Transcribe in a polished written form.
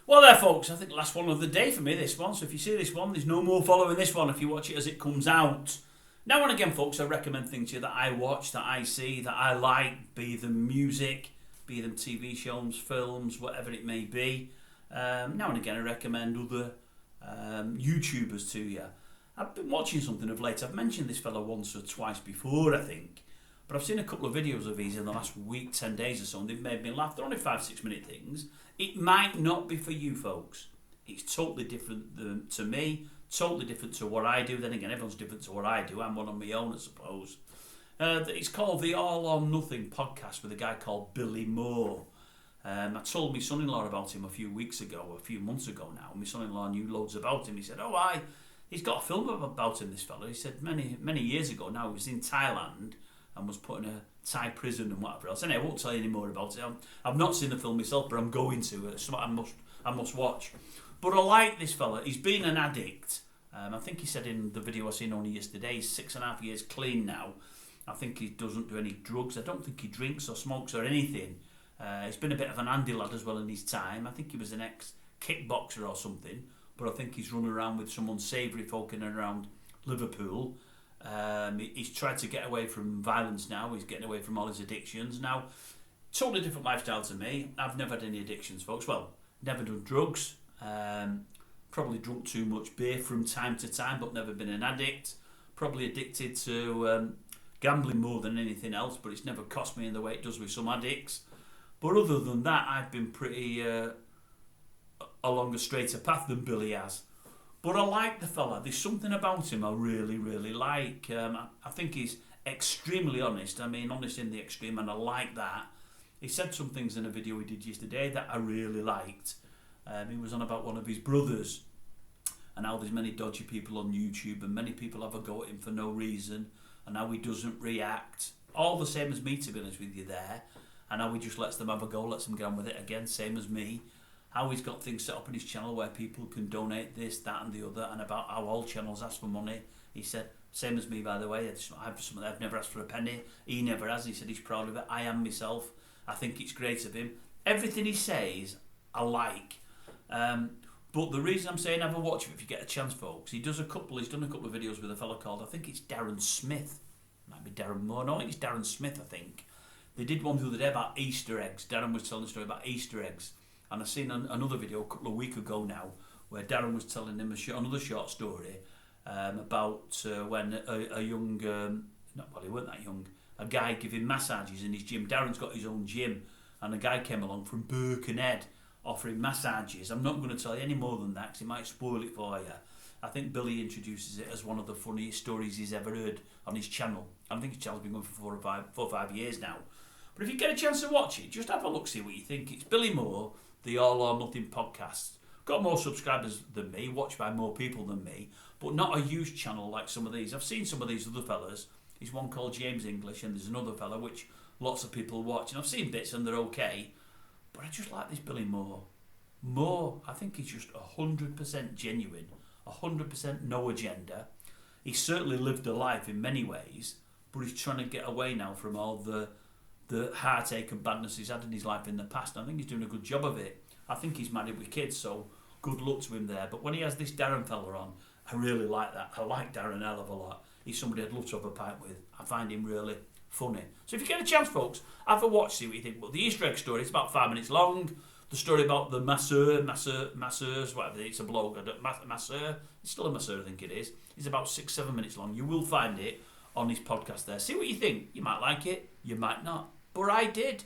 Well there folks, I think last one of the day for me this one, so if you see this one, there's no more following this one if you watch it as it comes out. Now and again folks, I recommend things to you that I watch, that I see, that I like, be them music, be them TV shows, films, whatever it may be. Now and again I recommend other YouTubers to you. I've been watching something of late, I've mentioned this fella once or twice before I think, but I've seen a couple of videos of these in the last week, 10 days or so, and they've made me laugh. They're only 5-6 minute things. It might not be for you folks. It's totally different to me, totally different to what I do. Then again, everyone's different to what I do. I'm one on my own, I suppose. It's called the All or Nothing podcast with a guy called Billy Moore. I told my son-in-law about him a few months ago now. My son-in-law knew loads about him. He said, he's got a film about him, this fella. He said many years ago now, he was in Thailand and was put in a Thai prison and whatever else. Anyway, I won't tell you any more about it. I've not seen the film myself, but I'm going to. It's something I must watch. But I like this fella. He's been an addict. I think he said in the video I seen only yesterday, he's 6.5 years clean now. I think he doesn't do any drugs. I don't think he drinks or smokes or anything. He's been a bit of an Andy lad as well in his time. I think he was an ex-kickboxer or something. But I think he's running around with some unsavoury folk in and around Liverpool. He's tried to get away from violence now. He's getting away from all his addictions now. Totally different lifestyle to me. I've never had any addictions, folks. Well, never done drugs. Probably drunk too much beer from time to time, but never been an addict. Probably addicted to gambling more than anything else, but it's never cost me in the way it does with some addicts. But other than that, I've been pretty along a straighter path than Billy has. But I like the fella. There's something about him I really, really like. I think he's extremely honest. I mean, honest in the extreme, and I like that. He said some things in a video he did yesterday that I really liked. He was on about one of his brothers and how there's many dodgy people on YouTube and many people have a go at him for no reason and how he doesn't react. All the same as me, to be honest with you there. And how he just lets them have a go, lets them get on with it again, same as me. How he's got things set up on his channel where people can donate this, that and the other, and about how all channels ask for money. He said, same as me by the way, I've never asked for a penny. He never has. He said he's proud of it. I am myself. I think it's great of him. Everything he says, I like. But the reason I'm saying have a watch if you get a chance, folks, he's done a couple of videos with a fella called, I think it's Darren Smith. Might be Darren Moore. No, I think it's Darren Smith, I think. They did one the other day about Easter eggs. Darren was telling a story about Easter eggs. And I've seen another video a couple of weeks ago now where Darren was telling him another short story about when a young, he weren't that young, a guy giving massages in his gym. Darren's got his own gym and a guy came along from Birkenhead offering massages. I'm not going to tell you any more than that because it might spoil it for you. I think Billy introduces it as one of the funniest stories he's ever heard on his channel. I think his channel's been going for 4 or 5 years now. But if you get a chance to watch it, just have a look, see what you think. It's Billy Moore, the All or Nothing podcast. Got more subscribers than me, watched by more people than me, but not a huge channel like some of these. I've seen some of these other fellas. There's one called James English and there's another fella which lots of people watch. And I've seen bits and they're okay. But I just like this Billy Moore. Moore, I think he's just 100% genuine, 100% no agenda. He's certainly lived a life in many ways, but he's trying to get away now from all the heartache and badness he's had in his life in the past. I think he's doing a good job of it. I think he's married with kids, so good luck to him there. But when he has this Darren fella on, I really like that. I like Darren a hell of a lot. He's somebody I'd love to have a pint with. I find him really funny. So if you get a chance, folks, have a watch, see what you think. But the Easter egg story, it's about 5 minutes long. The story about the masseurs, whatever, it's a blog. Masseur, it's still a masseur, I think it is. It's about 6-7 minutes long. You will find it on his podcast there. See what you think. You might like it, you might not. But I did.